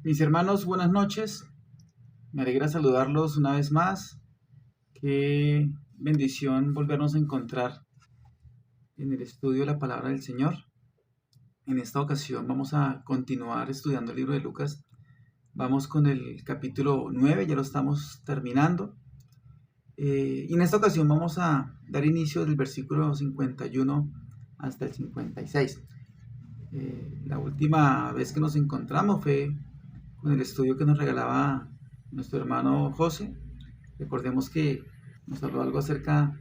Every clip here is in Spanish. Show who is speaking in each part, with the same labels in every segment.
Speaker 1: Mis hermanos, buenas noches. Me alegra saludarlos una vez más. Qué bendición volvernos a encontrar en el estudio de la palabra del Señor. En esta ocasión vamos a continuar estudiando el libro de Lucas. Vamos con el capítulo 9, ya lo estamos terminando. Y en esta ocasión vamos a dar inicio del versículo 51 hasta el 56. La última vez que nos encontramos fue con el estudio que nos regalaba nuestro hermano José. Recordemos que nos habló algo acerca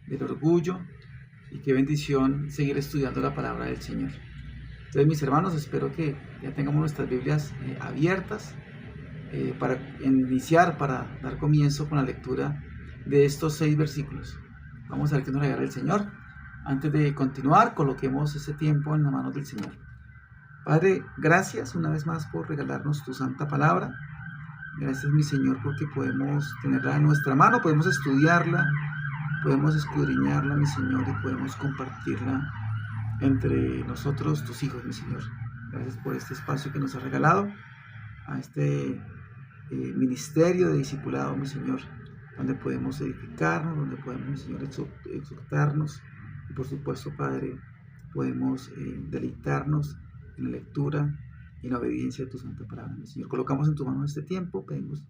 Speaker 1: del orgullo y qué bendición seguir estudiando la palabra del Señor. Entonces, mis hermanos, espero que ya tengamos nuestras Biblias abiertas para iniciar, para dar comienzo con la lectura de estos 6 versículos. Vamos a ver qué nos regala el Señor. Antes de continuar, coloquemos ese tiempo en las manos del Señor. Padre, gracias una vez más por regalarnos tu santa palabra. Gracias, mi Señor, porque podemos tenerla en nuestra mano, podemos estudiarla, podemos escudriñarla, mi Señor, y podemos compartirla entre nosotros, tus hijos, mi Señor. Gracias por este espacio que nos has regalado, a este ministerio de discipulado, mi Señor, donde podemos edificarnos, donde podemos, mi Señor, exhortarnos, y por supuesto, Padre, podemos deleitarnos en la lectura y en la obediencia de tu santa palabra, mi Señor. Colocamos en tus manos este tiempo, pedimos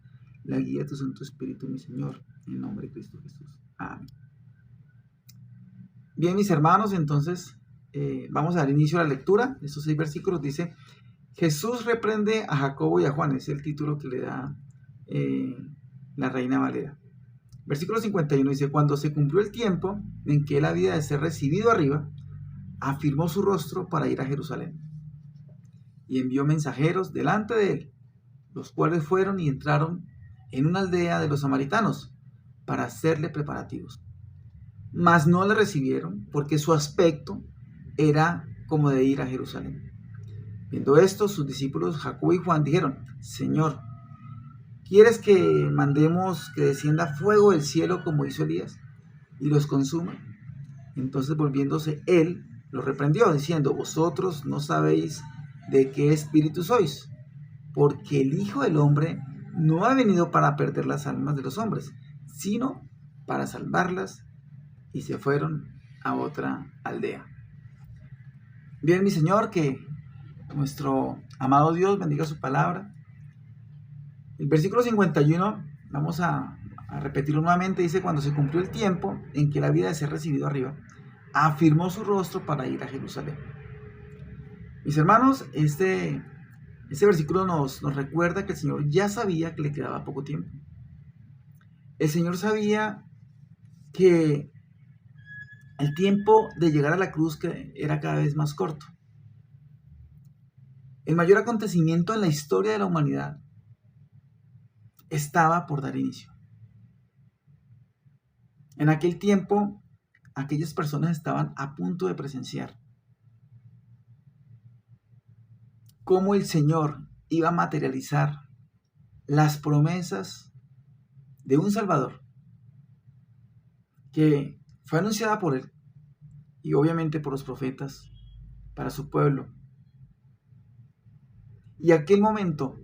Speaker 1: la guía de tu Santo Espíritu, mi Señor, en el nombre de Cristo Jesús. Amén. Bien, mis hermanos, entonces vamos a dar inicio a la lectura. Estos 6 versículos dice: Jesús reprende a Jacobo y a Juan. Es el título que le da la Reina Valera. Versículo 51 dice: Cuando se cumplió el tiempo en que él había de ser recibido arriba, afirmó su rostro para ir a Jerusalén. Y envió mensajeros delante de él, los cuales fueron y entraron en una aldea de los samaritanos para hacerle preparativos. Mas no le recibieron, porque su aspecto era como de ir a Jerusalén. Viendo esto, sus discípulos Jacobo y Juan dijeron: Señor, ¿quieres que mandemos que descienda fuego del cielo como hizo Elías y los consuma? Entonces, volviéndose él, los reprendió, diciendo: Vosotros no sabéis de qué espíritu sois, porque el Hijo del Hombre no ha venido para perder las almas de los hombres, sino para salvarlas. Y se fueron a otra aldea. Bien, mi Señor, que nuestro amado Dios bendiga su palabra. El versículo 51, vamos a repetirlo nuevamente, dice: Cuando se cumplió el tiempo en que él había de ser recibido arriba, afirmó su rostro para ir a Jerusalén. Mis hermanos, este versículo nos recuerda que el Señor ya sabía que le quedaba poco tiempo. El Señor sabía que el tiempo de llegar a la cruz era cada vez más corto. El mayor acontecimiento en la historia de la humanidad estaba por dar inicio. En aquel tiempo, aquellas personas estaban a punto de presenciar cómo el Señor iba a materializar las promesas de un Salvador que fue anunciada por él y obviamente por los profetas para su pueblo. Y aquel momento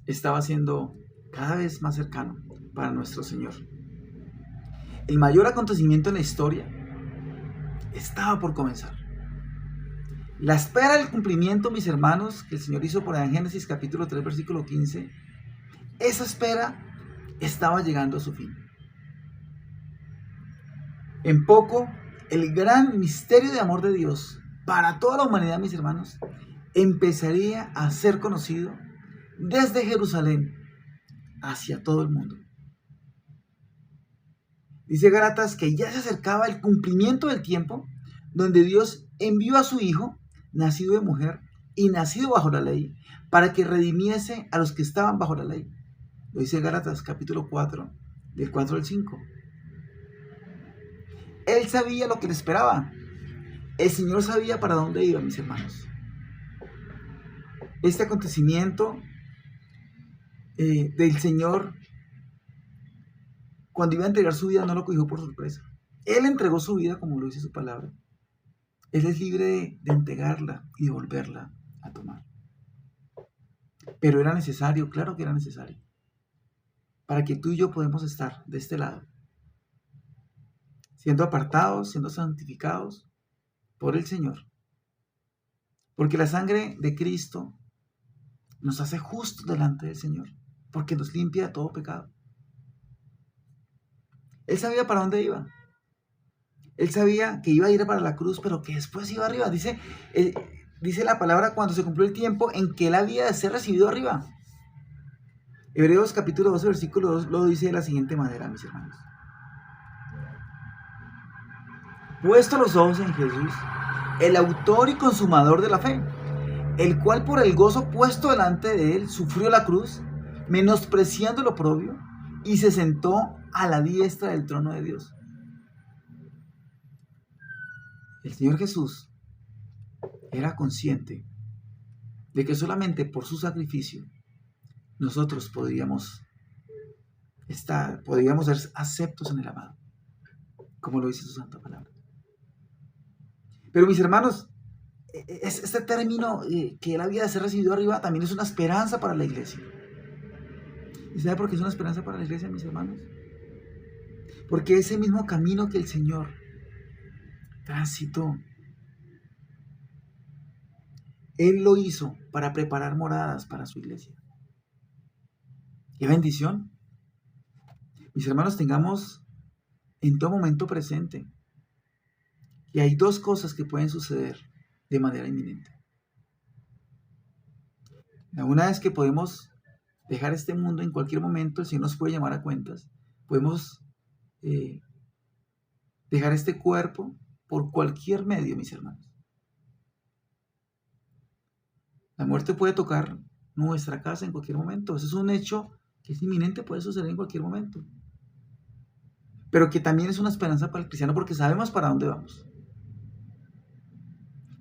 Speaker 1: estaba siendo cada vez más cercano para nuestro Señor. El mayor acontecimiento en la historia estaba por comenzar. La espera del cumplimiento, mis hermanos, que el Señor hizo por allá en Génesis capítulo 3, versículo 15, esa espera estaba llegando a su fin. En poco, el gran misterio de amor de Dios para toda la humanidad, mis hermanos, empezaría a ser conocido desde Jerusalén hacia todo el mundo. Dice Gálatas que ya se acercaba el cumplimiento del tiempo donde Dios envió a su Hijo, nacido de mujer y nacido bajo la ley, para que redimiese a los que estaban bajo la ley. Lo dice Gálatas capítulo 4, del 4 al 5. Él sabía lo que le esperaba. El Señor sabía para dónde iba, mis hermanos. Este acontecimiento del Señor, cuando iba a entregar su vida, no lo cogió por sorpresa. Él entregó su vida como lo dice su palabra. Él es libre de entregarla y de volverla a tomar. pero era necesario, claro que era necesario, para que tú y yo podamos estar de este lado, siendo apartados, siendo santificados por el Señor. Porque la sangre de Cristo nos hace justos delante del Señor, porque nos limpia de todo pecado. Él sabía para dónde iba. Él sabía que iba a ir para la cruz, pero que después iba arriba. Dice la palabra cuando se cumplió el tiempo en que él había de ser recibido arriba. Hebreos capítulo 12, versículo 2 lo dice de la siguiente manera, mis hermanos. Puesto los ojos en Jesús, el autor y consumador de la fe, el cual por el gozo puesto delante de él sufrió la cruz, menospreciando lo oprobio, y se sentó a la diestra del trono de Dios. El Señor Jesús era consciente de que solamente por su sacrificio nosotros podríamos ser aceptos en el amado, como lo dice su santa palabra. Pero mis hermanos, este término que él había de ser recibido arriba también es una esperanza para la iglesia. ¿Y sabe por qué es una esperanza para la iglesia, mis hermanos? Porque ese mismo camino que el Señor transitó, Él lo hizo para preparar moradas para su iglesia. ¡Qué bendición! Mis hermanos, tengamos en todo momento presente que hay dos cosas que pueden suceder de manera inminente. La una es que podemos dejar este mundo en cualquier momento, el Señor nos puede llamar a cuentas. Podemos dejar este cuerpo por cualquier medio, mis hermanos. La muerte puede tocar nuestra casa en cualquier momento. Eso es un hecho que es inminente, puede suceder en cualquier momento. Pero que también es una esperanza para el cristiano porque sabemos para dónde vamos.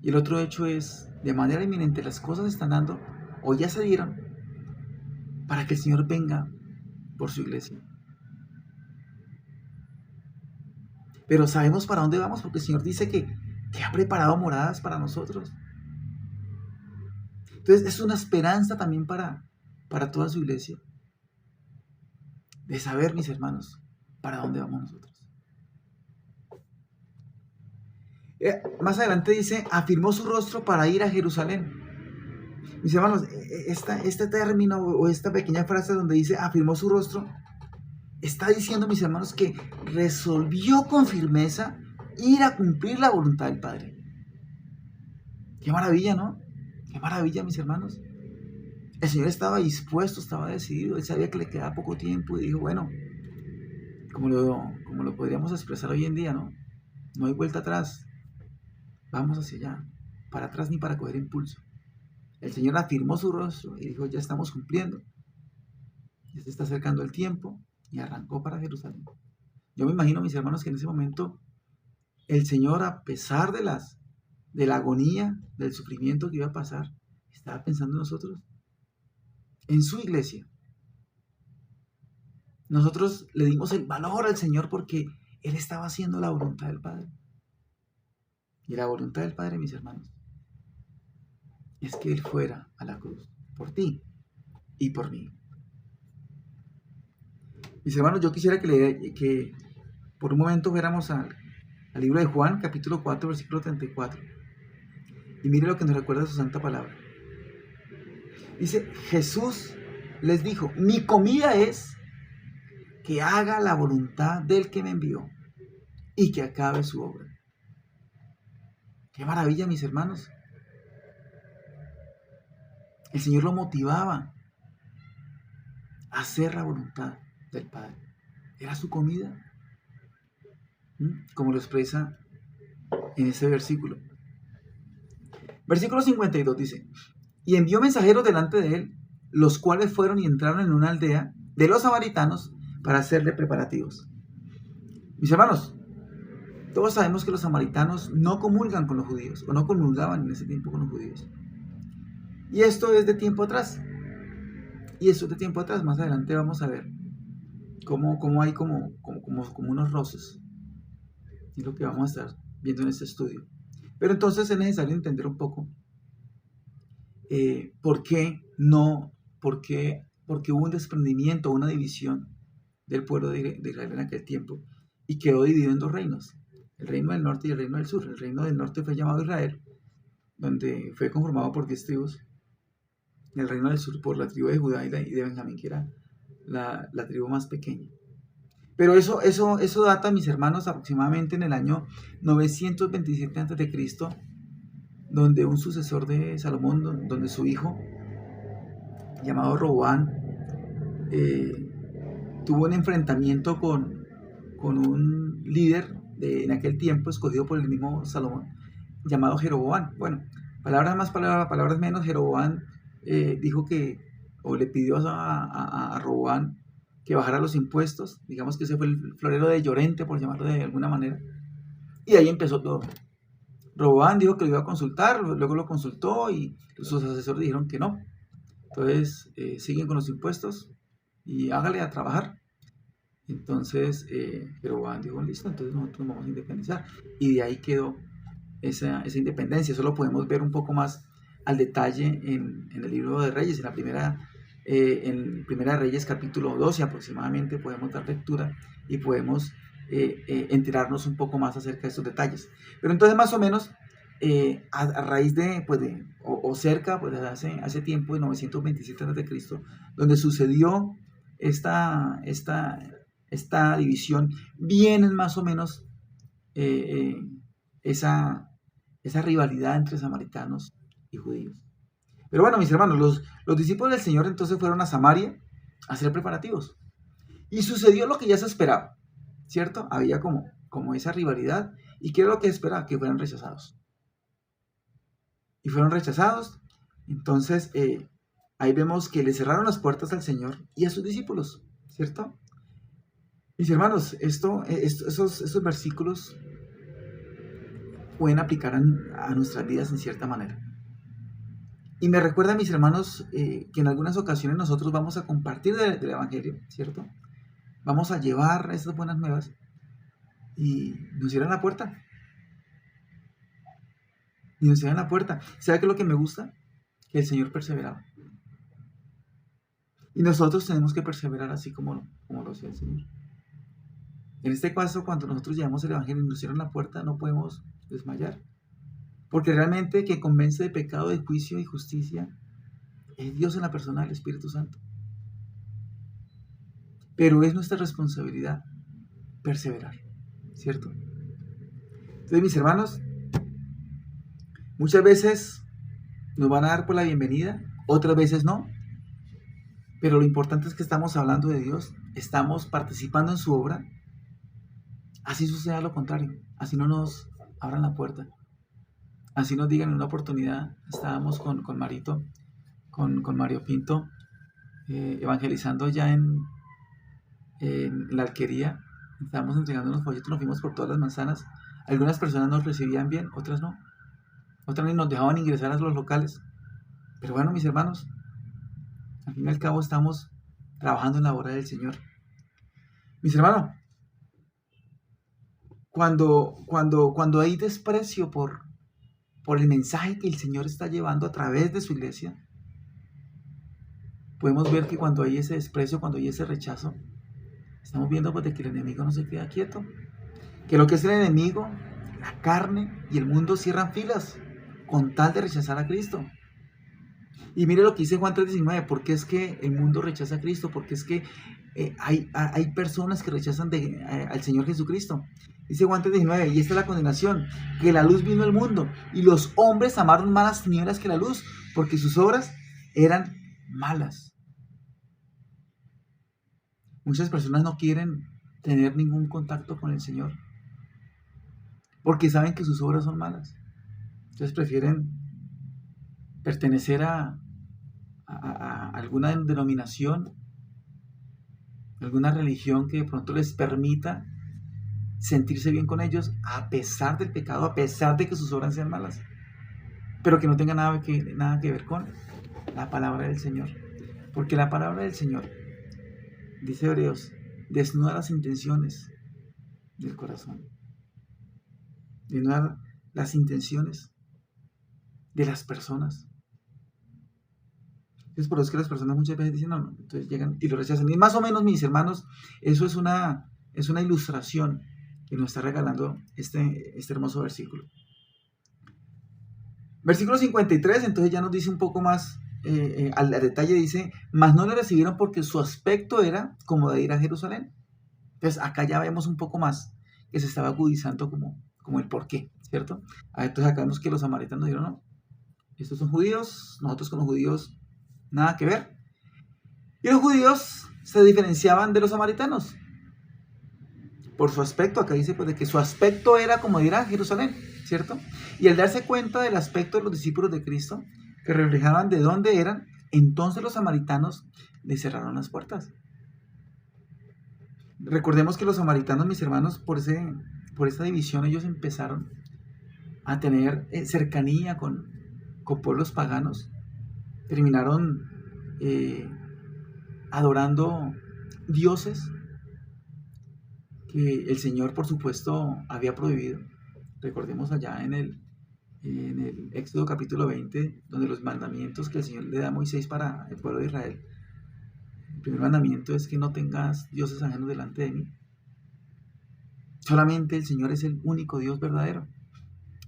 Speaker 1: Y el otro hecho es, de manera inminente, las cosas están dando, o ya se dieron, para que el Señor venga por su iglesia. Pero sabemos para dónde vamos porque el Señor dice que ha preparado moradas para nosotros. Entonces es una esperanza también para toda su iglesia. De saber, mis hermanos, para dónde vamos nosotros. Más adelante dice, afirmó su rostro para ir a Jerusalén. Mis hermanos, este término o esta pequeña frase donde dice afirmó su rostro, está diciendo, mis hermanos, que resolvió con firmeza ir a cumplir la voluntad del Padre. Qué maravilla, ¿no? Qué maravilla, mis hermanos. El Señor estaba dispuesto, estaba decidido. Él sabía que le quedaba poco tiempo y dijo, bueno, como lo podríamos expresar hoy en día, ¿no? No hay vuelta atrás. Vamos hacia allá. Para atrás ni para coger impulso. El Señor afirmó su rostro y dijo, ya estamos cumpliendo. Ya se está acercando el tiempo y arrancó para Jerusalén. Yo me imagino, mis hermanos, que en ese momento el Señor, a pesar de la agonía, del sufrimiento que iba a pasar, estaba pensando en nosotros, en su iglesia. Nosotros le dimos el valor al Señor porque Él estaba haciendo la voluntad del Padre. Y la voluntad del Padre, mis hermanos, es que Él fuera a la cruz por ti y por mí. Mis hermanos, yo quisiera que por un momento fuéramos al libro de Juan, capítulo 4, versículo 34. Y mire lo que nos recuerda su santa palabra. Dice, Jesús les dijo, mi comida es que haga la voluntad del que me envió y que acabe su obra. ¡Qué maravilla, mis hermanos! El Señor lo motivaba a hacer la voluntad del Padre. Era su comida, como lo expresa en ese versículo. Versículo 52 dice, y envió mensajeros delante de él, los cuales fueron y entraron en una aldea de los samaritanos para hacerle preparativos. Mis hermanos, todos sabemos que los samaritanos no comulgan con los judíos, o no comulgaban en ese tiempo con los judíos. Y esto es de tiempo atrás. Más adelante vamos a ver cómo hay como unos roces. Es lo que vamos a estar viendo en este estudio. Pero entonces es necesario entender un poco por qué no Porque hubo un desprendimiento, una división del pueblo de Israel en aquel tiempo, y quedó dividido en dos reinos, el reino del norte y el reino del sur. El reino del norte fue llamado Israel, donde fue conformado por 10 tribus, y el reino del sur por la tribu de Judá y de Benjamín, que era la tribu más pequeña. Pero eso data, mis hermanos, aproximadamente en el año 927 a.C., donde un sucesor de Salomón, donde su hijo, llamado Roboam, tuvo un enfrentamiento con un líder en aquel tiempo escogido por el mismo Salomón, llamado Jeroboam. Bueno, palabras más, palabras menos, Jeroboam dijo que, o le pidió a Roboam que bajara los impuestos. Digamos que ese fue el florero de Llorente, por llamarlo de alguna manera, y ahí empezó todo. Roboam dijo que lo iba a consultar, luego lo consultó y sus asesores dijeron que no. Entonces siguen con los impuestos y hágale a trabajar. Entonces Jeroboam dijo, listo, entonces nosotros nos vamos a independizar, y de ahí quedó esa independencia. Eso lo podemos ver un poco más al detalle en el libro de Reyes, en Primera de Reyes capítulo 12 aproximadamente. Podemos dar lectura y podemos enterarnos un poco más acerca de estos detalles. Pero entonces más o menos a raíz de, pues o cerca, pues hace tiempo, de 927 a.C., donde sucedió esta división, vienen más o menos esa rivalidad entre samaritanos y judíos. Pero bueno, mis hermanos, los discípulos del Señor entonces fueron a Samaria a hacer preparativos. Y sucedió lo que ya se esperaba, ¿cierto? Había como esa rivalidad. ¿Y qué era lo que se esperaba? Que fueran rechazados. Y fueron rechazados. Entonces, ahí vemos que le cerraron las puertas al Señor y a sus discípulos, ¿cierto? Mis hermanos, esos versículos pueden aplicar a nuestras vidas en cierta manera. Y me recuerda, mis hermanos, que en algunas ocasiones nosotros vamos a compartir del Evangelio, ¿cierto? Vamos a llevar esas buenas nuevas y nos cierran la puerta. Y nos cierran la puerta. ¿Sabe qué es lo que me gusta? Que el Señor perseveraba. Y nosotros tenemos que perseverar así como lo hacía el Señor. En este caso, cuando nosotros llevamos el Evangelio y nos cierran la puerta, no podemos desmayar. Porque realmente quien convence de pecado, de juicio y justicia es Dios en la persona del Espíritu Santo. Pero es nuestra responsabilidad perseverar, ¿cierto? Entonces, mis hermanos, muchas veces nos van a dar por la bienvenida, otras veces no. Pero lo importante es que estamos hablando de Dios, estamos participando en su obra. Así suceda lo contrario, así no nos abran la puerta. Así nos digan en una oportunidad, estábamos con Marito, con Mario Pinto, evangelizando ya en la alquería. Estábamos entregando unos folletos, nos fuimos por todas las manzanas. Algunas personas nos recibían bien, otras no. Otras ni nos dejaban ingresar a los locales. Pero bueno, mis hermanos, al fin y al cabo estamos trabajando en la obra del Señor. Mis hermanos, cuando hay desprecio por el mensaje que el Señor está llevando a través de su iglesia, podemos ver que cuando hay ese desprecio, cuando hay ese rechazo, estamos viendo pues, de que el enemigo no se queda quieto. Que lo que es el enemigo, la carne y el mundo cierran filas con tal de rechazar a Cristo. Y mire lo que dice Juan 3:19, porque es que el mundo rechaza a Cristo, porque es que hay personas que rechazan al Señor Jesucristo. Dice Juan 3:19, y esta es la condenación, que la luz vino al mundo, y los hombres amaron más las tinieblas que la luz, porque sus obras eran malas. Muchas personas no quieren tener ningún contacto con el Señor, porque saben que sus obras son malas. Entonces prefieren pertenecer a alguna denominación, alguna religión que de pronto les permita sentirse bien con ellos a pesar del pecado, a pesar de que sus obras sean malas, pero que no tenga nada que ver con la palabra del Señor. Porque la palabra del Señor, dice Hebreos, desnuda las intenciones del corazón, desnuda las intenciones de las personas. Entonces, por eso es que las personas muchas veces dicen, no, no, entonces llegan y lo rechazan. Y más o menos, mis hermanos, eso es una ilustración que nos está regalando este hermoso versículo. Versículo 53, entonces ya nos dice un poco más al detalle, dice, mas no le recibieron porque su aspecto era como de ir a Jerusalén. Entonces acá ya vemos un poco más que se estaba agudizando como el por qué, ¿cierto? Entonces acá vemos que los samaritanos dijeron, no, estos son judíos, nosotros con los judíos nada que ver. Y los judíos se diferenciaban de los samaritanos por su aspecto. Acá dice pues de que su aspecto era como de ir a Jerusalén, ¿cierto? Y al darse cuenta del aspecto de los discípulos de Cristo, que reflejaban de dónde eran, entonces los samaritanos le cerraron las puertas. Recordemos que los samaritanos, mis hermanos, por esta división, ellos empezaron a tener cercanía con pueblos paganos. Terminaron adorando dioses que el Señor, por supuesto, había prohibido. Recordemos allá en el Éxodo capítulo 20, donde los mandamientos que el Señor le da a Moisés para el pueblo de Israel. El primer mandamiento es que no tengas dioses ajenos delante de mí. Solamente el Señor es el único Dios verdadero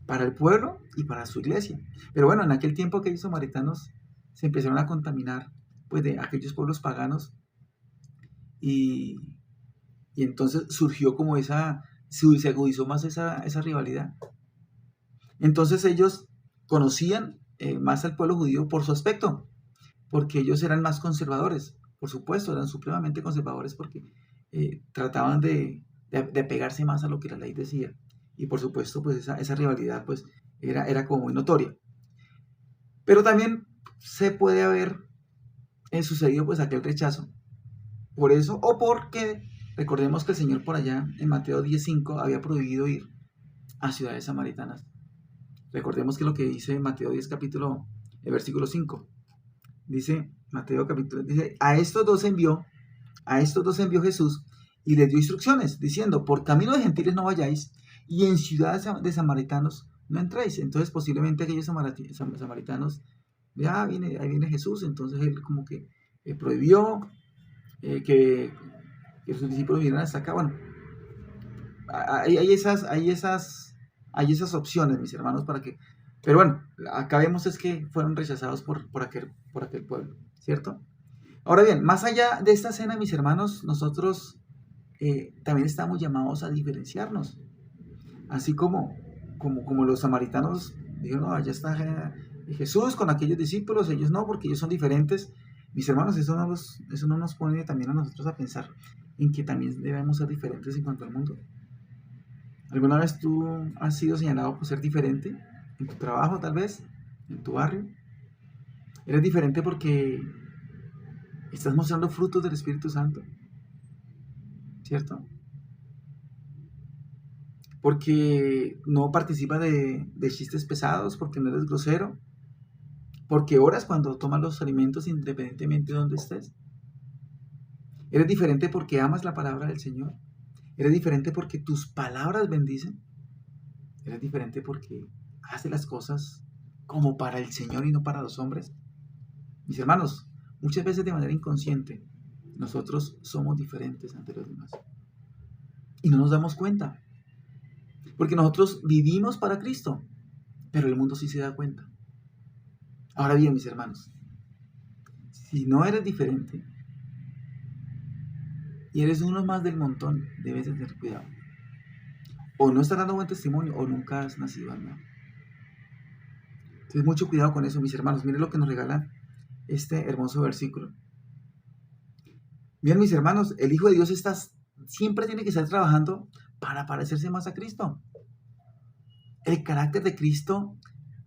Speaker 1: para el pueblo y para su iglesia. Pero bueno, en aquel tiempo aquellos samaritanos se empezaron a contaminar pues de aquellos pueblos paganos y entonces surgió como se agudizó más esa rivalidad. Entonces ellos conocían más al pueblo judío por su aspecto, porque ellos eran más conservadores, por supuesto, eran supremamente conservadores porque trataban de apegarse más a lo que la ley decía. Y por supuesto, pues esa rivalidad pues era como muy notoria. Pero también se puede haber sucedido pues aquel rechazo. Por eso, o porque recordemos que el Señor por allá en Mateo 10:5 había prohibido ir a ciudades samaritanas. Recordemos que lo que dice Mateo 10 capítulo, el versículo 5. Dice Mateo capítulo, dice, a estos dos envió Jesús y les dio instrucciones, diciendo, por camino de gentiles no vayáis, y en ciudades de samaritanos no entráis. Entonces posiblemente aquellos samaritanos, ahí viene Jesús, entonces él como que prohibió que sus discípulos vinieran hasta acá. Bueno, hay esas opciones, mis hermanos, para que... Pero bueno, acá vemos es que fueron rechazados por aquel pueblo, ¿cierto? Ahora bien, más allá de esta escena, mis hermanos, nosotros también estamos llamados a diferenciarnos. Así como los samaritanos dijeron, no, allá está Jesús con aquellos discípulos, ellos no, porque ellos son diferentes. Mis hermanos, eso no nos pone también a nosotros a pensar en que también debemos ser diferentes en cuanto al mundo. ¿Alguna vez tú has sido señalado por ser diferente? En tu trabajo, tal vez, en tu barrio. Eres diferente porque estás mostrando frutos del Espíritu Santo, ¿cierto? Porque no participas de chistes pesados, porque no eres grosero, porque oras cuando tomas los alimentos independientemente de donde estés. Eres diferente porque amas la palabra del Señor. Eres diferente porque tus palabras bendicen. Eres diferente porque haces las cosas como para el Señor y no para los hombres. Mis hermanos, muchas veces de manera inconsciente, nosotros somos diferentes ante los demás. Y no nos damos cuenta. Porque nosotros vivimos para Cristo, pero el mundo sí se da cuenta. Ahora bien, mis hermanos, si no eres diferente y eres uno más del montón, debes de tener cuidado. O no estás dando buen testimonio o nunca has nacido al nuevo. Entonces, mucho cuidado con eso, mis hermanos. Miren lo que nos regala este hermoso versículo. Bien, mis hermanos, el Hijo de Dios siempre tiene que estar trabajando para parecerse más a Cristo. El carácter de Cristo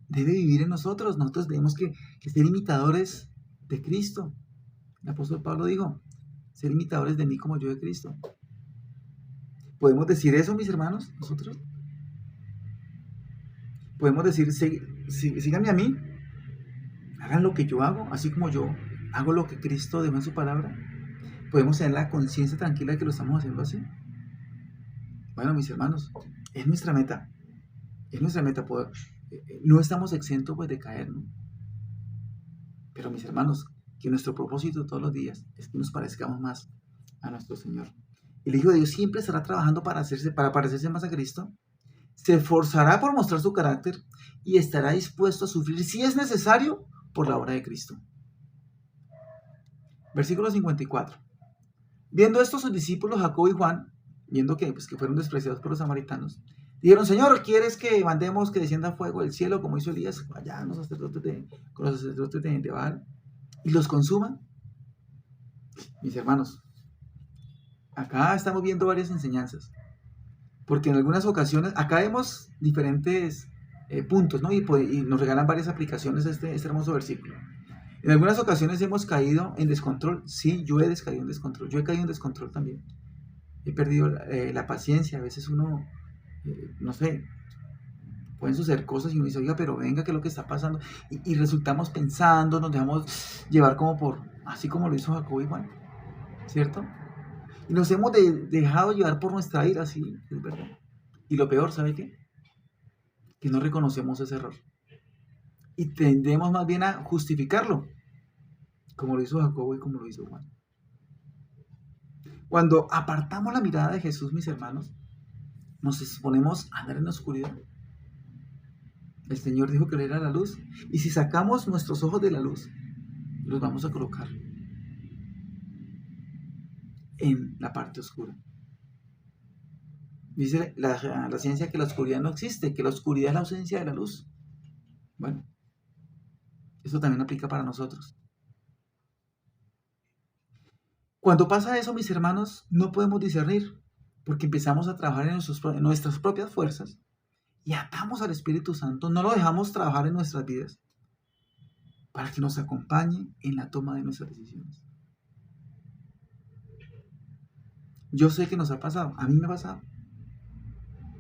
Speaker 1: debe vivir en nosotros. Nosotros tenemos que ser imitadores de Cristo. El apóstol Pablo dijo, ser imitadores de mí como yo de Cristo. ¿Podemos decir eso, mis hermanos, nosotros? Podemos decir, síganme a mí, hagan lo que yo hago, así como yo hago lo que Cristo dejó en su palabra. ¿Podemos tener la conciencia tranquila de que lo estamos haciendo así? Bueno, mis hermanos, es nuestra meta poder. No estamos exentos pues de caer, ¿no? Pero mis hermanos, que nuestro propósito todos los días es que nos parezcamos más a nuestro Señor. El Hijo de Dios siempre estará trabajando para parecerse más a Cristo, se esforzará por mostrar su carácter y estará dispuesto a sufrir, si es necesario, por la obra de Cristo. Versículo 54. Viendo esto, sus discípulos Jacobo y Juan, viendo que fueron despreciados por los samaritanos, dijeron: Señor, ¿quieres que mandemos que descienda fuego del cielo como hizo Elías allá con los sacerdotes de Baal y los consuman? Mis hermanos, acá estamos viendo varias enseñanzas, porque en algunas ocasiones, acá vemos diferentes puntos, ¿no? Y nos regalan varias aplicaciones a este hermoso versículo. En algunas ocasiones hemos caído en descontrol. Sí, yo he caído en descontrol. Yo he caído en descontrol también. He perdido la paciencia. A veces uno, no sé, pueden suceder cosas y uno dice: oiga, pero venga, ¿qué es lo que está pasando? Y resultamos pensando, nos dejamos llevar así como lo hizo Jacobo y Juan, ¿cierto? Y nos hemos dejado llevar por nuestra ira, sí, es verdad. Y lo peor, ¿sabe qué? Que no reconocemos ese error. Y tendemos más bien a justificarlo, como lo hizo Jacobo y como lo hizo Juan. Cuando apartamos la mirada de Jesús, mis hermanos, nos exponemos a andar en la oscuridad. El Señor dijo que Él era la luz. Y si sacamos nuestros ojos de la luz, los vamos a colocar en la parte oscura. Dice la ciencia que la oscuridad no existe, que la oscuridad es la ausencia de la luz. Bueno, eso también aplica para nosotros. Cuando pasa eso, mis hermanos, no podemos discernir, porque empezamos a trabajar en nuestras propias fuerzas y atamos al Espíritu Santo, no lo dejamos trabajar en nuestras vidas para que nos acompañe en la toma de nuestras decisiones. Yo sé que nos ha pasado, a mí me ha pasado.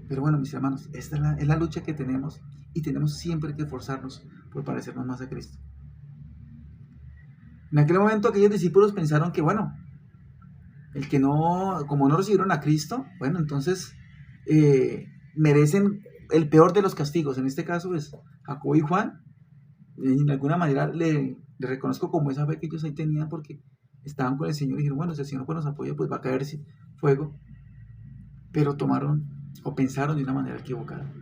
Speaker 1: Pero bueno, mis hermanos, esta es la lucha que tenemos y tenemos siempre que esforzarnos por parecernos más a Cristo. En aquel momento aquellos discípulos pensaron que, bueno, como no recibieron a Cristo, bueno, entonces merecen el peor de los castigos. En este caso, pues, Jacobo y Juan, de alguna manera le reconozco como esa fe que ellos ahí tenían, porque estaban con el Señor y dijeron: bueno, si el Señor nos apoya, pues va a caer fuego. Pero tomaron o pensaron de una manera equivocada.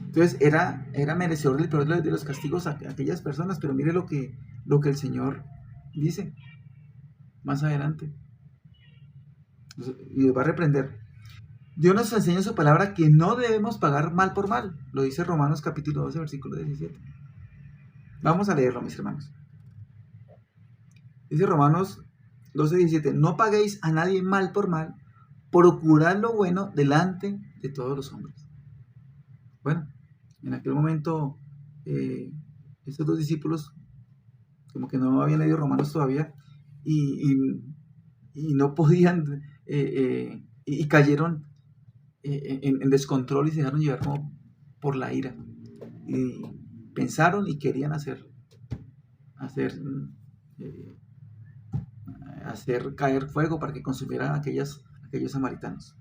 Speaker 1: Entonces era merecedor del peor de los castigos a aquellas personas, pero mire lo que el Señor dice más adelante. Y los va a reprender. Dios nos enseña en su palabra que no debemos pagar mal por mal. Lo dice Romanos capítulo 12, versículo 17. Vamos a leerlo, mis hermanos. Dice Romanos 12, 17. No paguéis a nadie mal por mal, procurad lo bueno delante de todos los hombres. Bueno, en aquel momento estos dos discípulos como que no habían leído Romanos todavía y no podían y cayeron en descontrol y se dejaron llevar como por la ira y pensaron y querían hacer caer fuego para que consumieran aquellos samaritanos.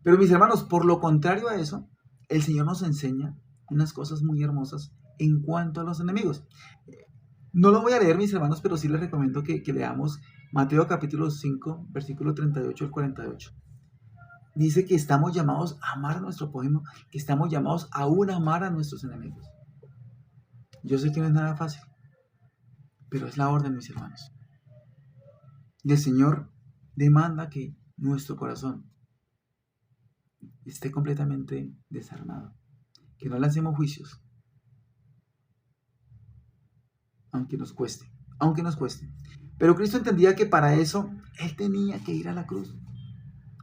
Speaker 1: Pero mis hermanos, por lo contrario a eso, el Señor nos enseña unas cosas muy hermosas en cuanto a los enemigos. No lo voy a leer, mis hermanos, pero sí les recomiendo que leamos Mateo capítulo 5, versículo 38 al 48. Dice que estamos llamados a amar a nuestro prójimo, que estamos llamados a aún amar a nuestros enemigos. Yo sé que no es nada fácil, pero es la orden, mis hermanos. Y el Señor demanda que nuestro corazón esté completamente desarmado, que no lancemos juicios, aunque nos cueste. Pero Cristo entendía que para eso Él tenía que ir a la cruz.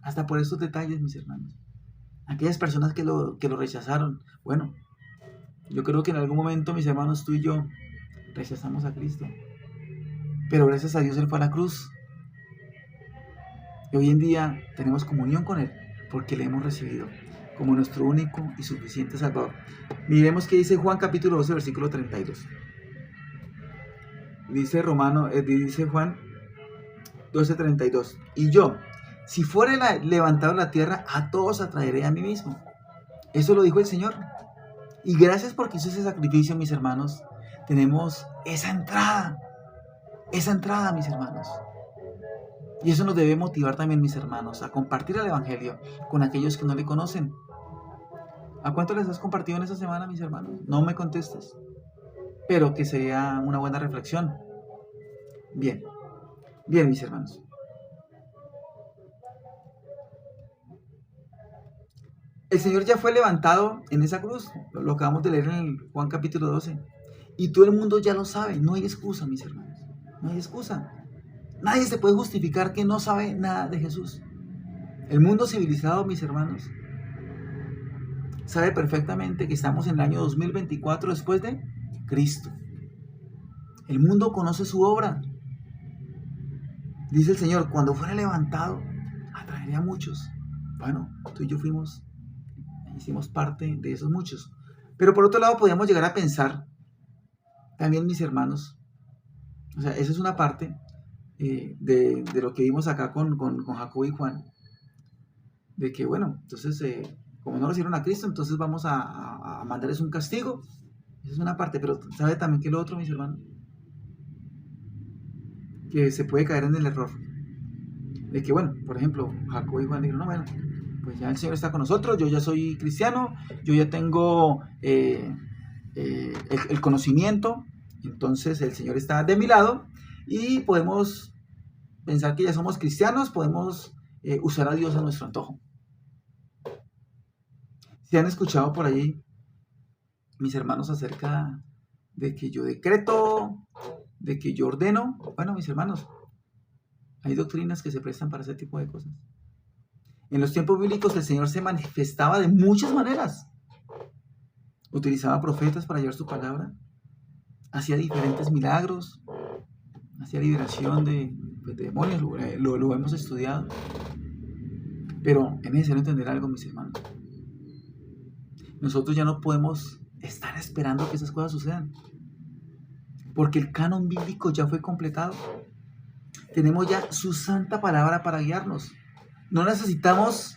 Speaker 1: Hasta por estos detalles, mis hermanos. Aquellas personas que lo rechazaron, bueno, yo creo que en algún momento, mis hermanos, tú y yo rechazamos a Cristo. Pero gracias a Dios Él fue a la cruz. Y hoy en día tenemos comunión con Él, porque le hemos recibido como nuestro único y suficiente Salvador. Miremos qué dice Juan capítulo 12, versículo 32. Dice Juan 12:32. Y yo, si fuere levantado la tierra, a todos atraeré a mí mismo. Eso lo dijo el Señor. Y gracias porque hizo ese sacrificio, mis hermanos, tenemos esa entrada, mis hermanos. Y eso nos debe motivar también, mis hermanos, a compartir el Evangelio con aquellos que no le conocen. ¿A cuánto les has compartido en esta semana, mis hermanos? No me contestes, pero que sea una buena reflexión. Bien, mis hermanos. El Señor ya fue levantado en esa cruz, lo acabamos de leer en el Juan capítulo 12. Y todo el mundo ya lo sabe, no hay excusa, mis hermanos, no hay excusa. Nadie se puede justificar que no sabe nada de Jesús. El mundo civilizado, mis hermanos, sabe perfectamente que estamos en el año 2024 después de Cristo. El mundo conoce su obra. Dice el Señor, cuando fuera levantado, atraería a muchos. Bueno, tú y yo hicimos parte de esos muchos. Pero por otro lado, podríamos llegar a pensar, también, mis hermanos, o sea, esa es una parte de lo que vimos acá con Jacobo y Juan, de que, bueno, entonces, como no recibieron a Cristo, entonces vamos a mandarles un castigo. Esa es una parte, pero ¿sabe también que lo otro, mis hermanos? Que se puede caer en el error de que, bueno, por ejemplo, Jacobo y Juan dijeron, no, bueno, pues ya el Señor está con nosotros, yo ya soy cristiano, yo ya tengo el conocimiento, entonces el Señor está de mi lado y podemos pensar que ya somos cristianos, podemos usar a Dios a nuestro antojo. Si han escuchado por ahí, mis hermanos, acerca de que yo decreto, de que yo ordeno, bueno, mis hermanos, hay doctrinas que se prestan para ese tipo de cosas. En los tiempos bíblicos el Señor se manifestaba de muchas maneras. Utilizaba profetas para llevar su palabra, hacía diferentes milagros, hacía liberación de demonios, lo hemos estudiado. Pero es necesario entender algo, mis hermanos. Nosotros ya no podemos estar esperando que esas cosas sucedan, porque el canon bíblico ya fue completado. Tenemos ya su santa palabra para guiarnos. No necesitamos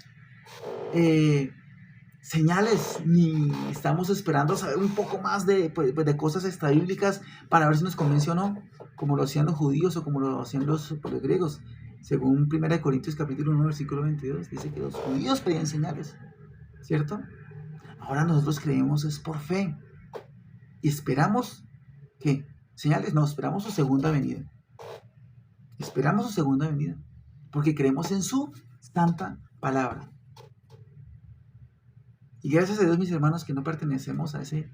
Speaker 1: señales, ni estamos esperando saber un poco más de cosas extrabíblicas para ver si nos convence o no, como lo hacían los judíos o como lo hacían los griegos. Según 1 Corintios capítulo 1, versículo 22, dice que los judíos pedían señales, ¿cierto? Ahora nosotros creemos es por fe y esperamos que señales, no, esperamos su segunda venida. Esperamos su segunda venida, porque creemos en su santa palabra. Y gracias a Dios, mis hermanos, que no pertenecemos a ese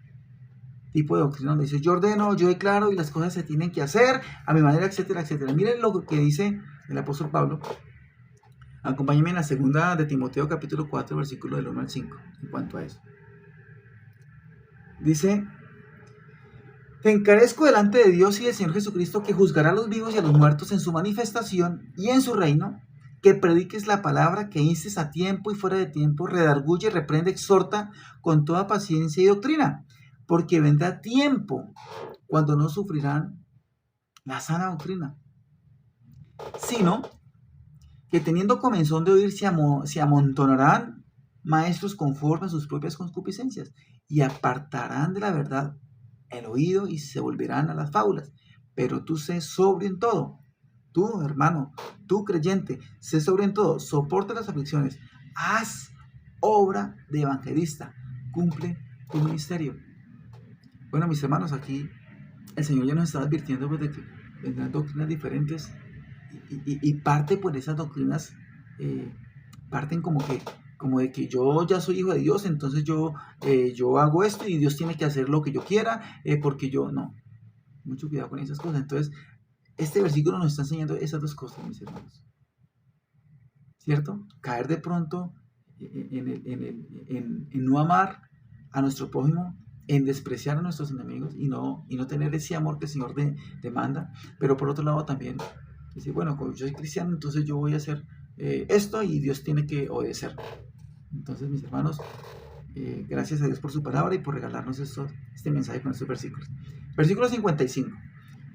Speaker 1: tipo de doctrina donde dice yo ordeno, yo declaro y las cosas se tienen que hacer a mi manera, etcétera, etcétera. Miren lo que dice el apóstol Pablo. Acompáñenme en la segunda de Timoteo capítulo 4, versículo del 1 al 5, en cuanto a eso. Dice: te encarezco delante de Dios y del Señor Jesucristo, que juzgará a los vivos y a los muertos en su manifestación y en su reino, que prediques la palabra, que instes a tiempo y fuera de tiempo, redarguye, reprende, exhorta con toda paciencia y doctrina, porque vendrá tiempo cuando no sufrirán la sana doctrina, sino que teniendo comezón de oír se amontonarán maestros conforme a sus propias concupiscencias y apartarán de la verdad el oído y se volverán a las fábulas. Pero tú sé sobrio en todo. Tú, hermano, tú creyente, sé sobrio en todo, soporta las aflicciones, haz obra de evangelista, cumple tu ministerio. Bueno, mis hermanos, aquí el Señor ya nos está advirtiendo de que vendrán doctrinas diferentes y parte por esas doctrinas, parten como de que yo ya soy hijo de Dios, entonces yo hago esto y Dios tiene que hacer lo que yo quiera, porque yo no. Mucho cuidado con esas cosas. Entonces, este versículo nos está enseñando esas dos cosas, mis hermanos. ¿Cierto? Caer de pronto en no amar a nuestro prójimo, en despreciar a nuestros enemigos y no tener ese amor que el Señor demanda. Pero por otro lado también decir, bueno, como yo soy cristiano, entonces yo voy a hacer esto y Dios tiene que obedecer. Entonces, mis hermanos, gracias a Dios por su palabra y por regalarnos este mensaje con estos versículos. Versículo 55.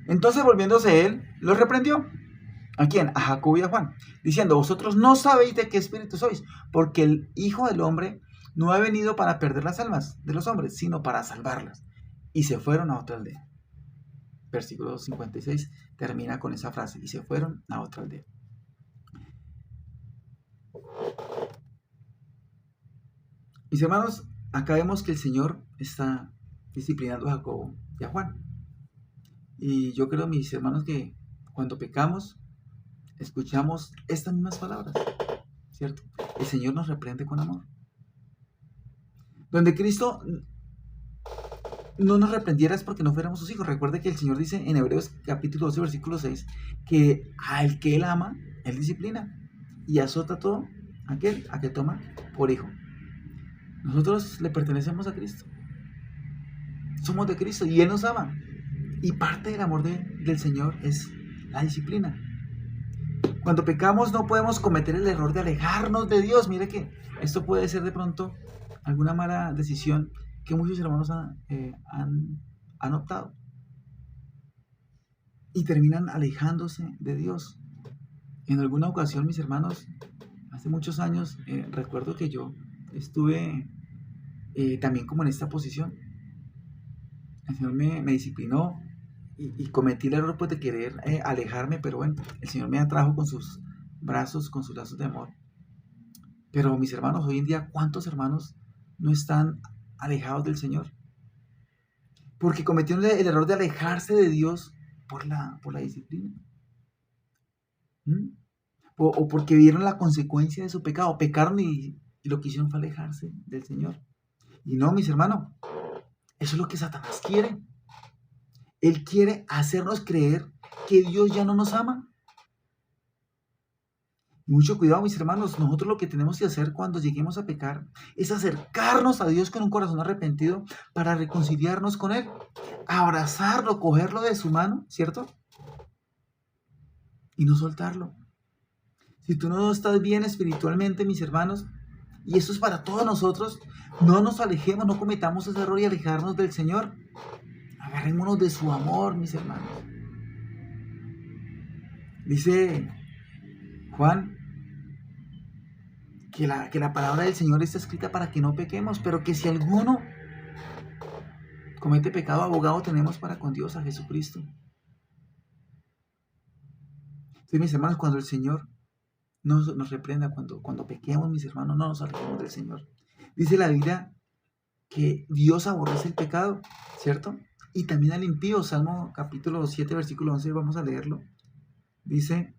Speaker 1: Entonces, volviéndose él, los reprendió. ¿A quién? A Jacobo y a Juan, diciendo: vosotros no sabéis de qué espíritu sois, porque el Hijo del Hombre no ha venido para perder las almas de los hombres, sino para salvarlas. Y se fueron a otra aldea. versículo 56, termina con esa frase: y se fueron a otra aldea. Mis hermanos, acá vemos que el Señor está disciplinando a Jacobo y a Juan. Y yo creo, mis hermanos, que cuando pecamos, escuchamos estas mismas palabras, ¿cierto? El Señor nos reprende con amor. Donde Cristo no nos reprendiera es porque no fuéramos sus hijos. Recuerde que el Señor dice en Hebreos capítulo 12, versículo 6, que al que Él ama, Él disciplina y azota todo aquel a que toma por hijo. Nosotros le pertenecemos a Cristo. Somos de Cristo y Él nos ama. Y parte del amor del Señor es la disciplina. Cuando pecamos no podemos cometer el error de alejarnos de Dios. Mire que esto puede ser de pronto alguna mala decisión que muchos hermanos han optado. Y terminan alejándose de Dios. En alguna ocasión, mis hermanos, hace muchos años, recuerdo que yo estuve también como en esta posición. El Señor me disciplinó y cometí el error pues de querer alejarme, pero bueno, el Señor me atrajo con sus brazos, con sus lazos de amor. Pero mis hermanos, hoy en día, ¿cuántos hermanos no están alejados del Señor? Porque cometieron el error de alejarse de Dios por la disciplina. O porque vieron la consecuencia de su pecado. Pecaron y lo que hicieron fue alejarse del Señor. Y no, mis hermanos, eso es lo que Satanás quiere. Él quiere hacernos creer que Dios ya no nos ama. Mucho cuidado, mis hermanos. Nosotros lo que tenemos que hacer cuando lleguemos a pecar es acercarnos a Dios con un corazón arrepentido para reconciliarnos con Él. Abrazarlo, cogerlo de su mano, ¿cierto? Y no soltarlo. Si tú no estás bien espiritualmente, mis hermanos, y esto es para todos nosotros, no nos alejemos, no cometamos ese error y alejarnos del Señor. Agarrémonos de su amor, mis hermanos. Dice Juan que la palabra del Señor está escrita para que no pequemos, pero que si alguno comete pecado, abogado tenemos para con Dios, a Jesucristo. Entonces, mis hermanos, cuando el Señor nos reprenda, cuando pequemos, mis hermanos, no nos alejemos del Señor. Dice la Biblia que Dios aborrece el pecado, ¿cierto? Y también al impío. Salmo capítulo 7, versículo 11, vamos a leerlo. Dice: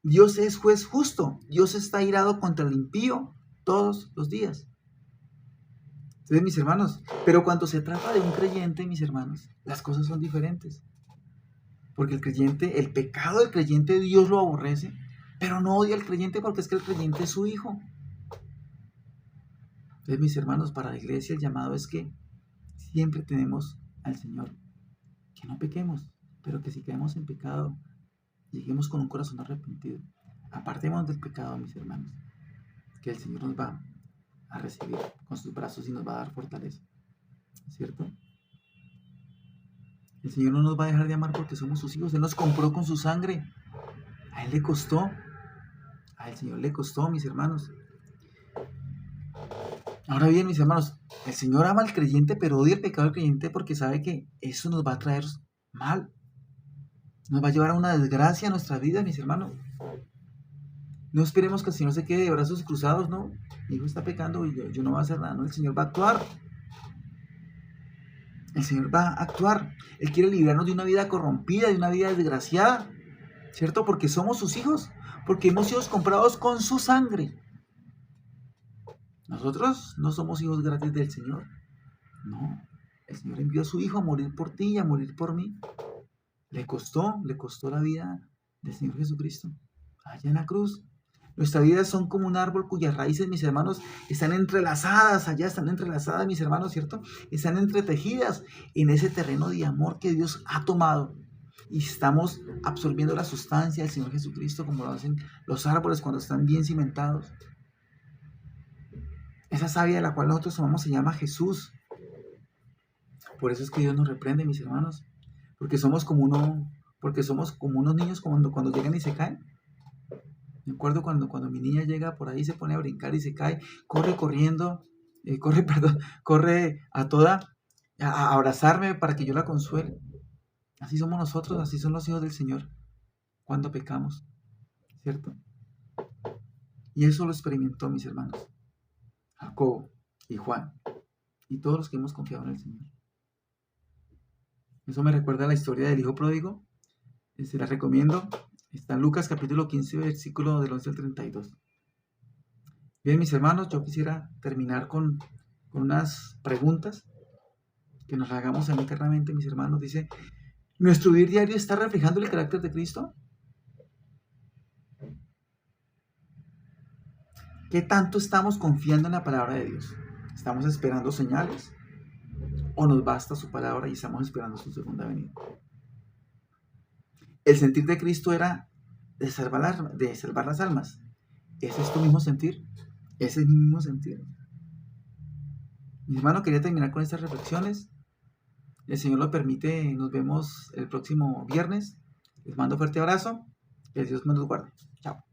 Speaker 1: Dios es juez justo, Dios está airado contra el impío todos los días. Entonces, mis hermanos, pero cuando se trata de un creyente, mis hermanos, las cosas son diferentes. Porque el creyente, el pecado del creyente, Dios lo aborrece, pero no odia al creyente porque es que el creyente es su hijo. Entonces, mis hermanos, para la iglesia el llamado es que siempre tenemos al Señor, que no pequemos, pero que si caemos en pecado, lleguemos con un corazón arrepentido. Apartemos del pecado, mis hermanos, que el Señor nos va a recibir con sus brazos y nos va a dar fortaleza, ¿cierto? El Señor no nos va a dejar de amar porque somos sus hijos. Él nos compró con su sangre. A Él le costó. Al Señor le costó, mis hermanos. Ahora bien, mis hermanos, el Señor ama al creyente, pero odia el pecado del creyente porque sabe que eso nos va a traer mal. Nos va a llevar a una desgracia a nuestra vida, mis hermanos. No esperemos que el Señor se quede de brazos cruzados, ¿no? Mi hijo está pecando y yo no voy a hacer nada, ¿no? El Señor va a actuar. El Señor va a actuar. Él quiere librarnos de una vida corrompida, de una vida desgraciada, ¿cierto? Porque somos sus hijos, porque hemos sido comprados con su sangre. Nosotros no somos hijos gratis del Señor. No, el Señor envió a su Hijo a morir por ti y a morir por mí. Le costó la vida del Señor Jesucristo, allá en la cruz. Nuestras vidas son como un árbol cuyas raíces, mis hermanos, están entrelazadas, allá están entrelazadas, mis hermanos, ¿cierto? Están entretejidas en ese terreno de amor que Dios ha tomado. Y estamos absorbiendo la sustancia del Señor Jesucristo como lo hacen los árboles cuando están bien cimentados. Esa savia de la cual nosotros tomamos se llama Jesús. Por eso es que Dios nos reprende, mis hermanos. Porque somos como unos niños cuando llegan y se caen. Me acuerdo cuando mi niña llega por ahí, se pone a brincar y se cae, corre corriendo, corre a toda a abrazarme para que yo la consuele. Así somos nosotros, así son los hijos del Señor cuando pecamos, ¿cierto? Y eso lo experimentó, mis hermanos, Jacobo y Juan y todos los que hemos confiado en el Señor. Eso me recuerda a la historia del hijo pródigo. Se la recomiendo. Está en Lucas capítulo 15, versículo del 11 al 32. Bien, mis hermanos, yo quisiera terminar con unas preguntas que nos hagamos internamente, mis hermanos. Dice, ¿nuestro vivir diario está reflejando el carácter de Cristo? ¿Qué tanto estamos confiando en la palabra de Dios? ¿Estamos esperando señales? ¿O nos basta su palabra y estamos esperando su segunda venida? El sentir de Cristo era de salvar las almas. ¿Ese es tu mismo sentir? ¿Ese es mi mismo sentir? Mi hermano, quería terminar con estas reflexiones. El Señor lo permite, nos vemos el próximo viernes. Les mando un fuerte abrazo. Que Dios me los guarde. Chao.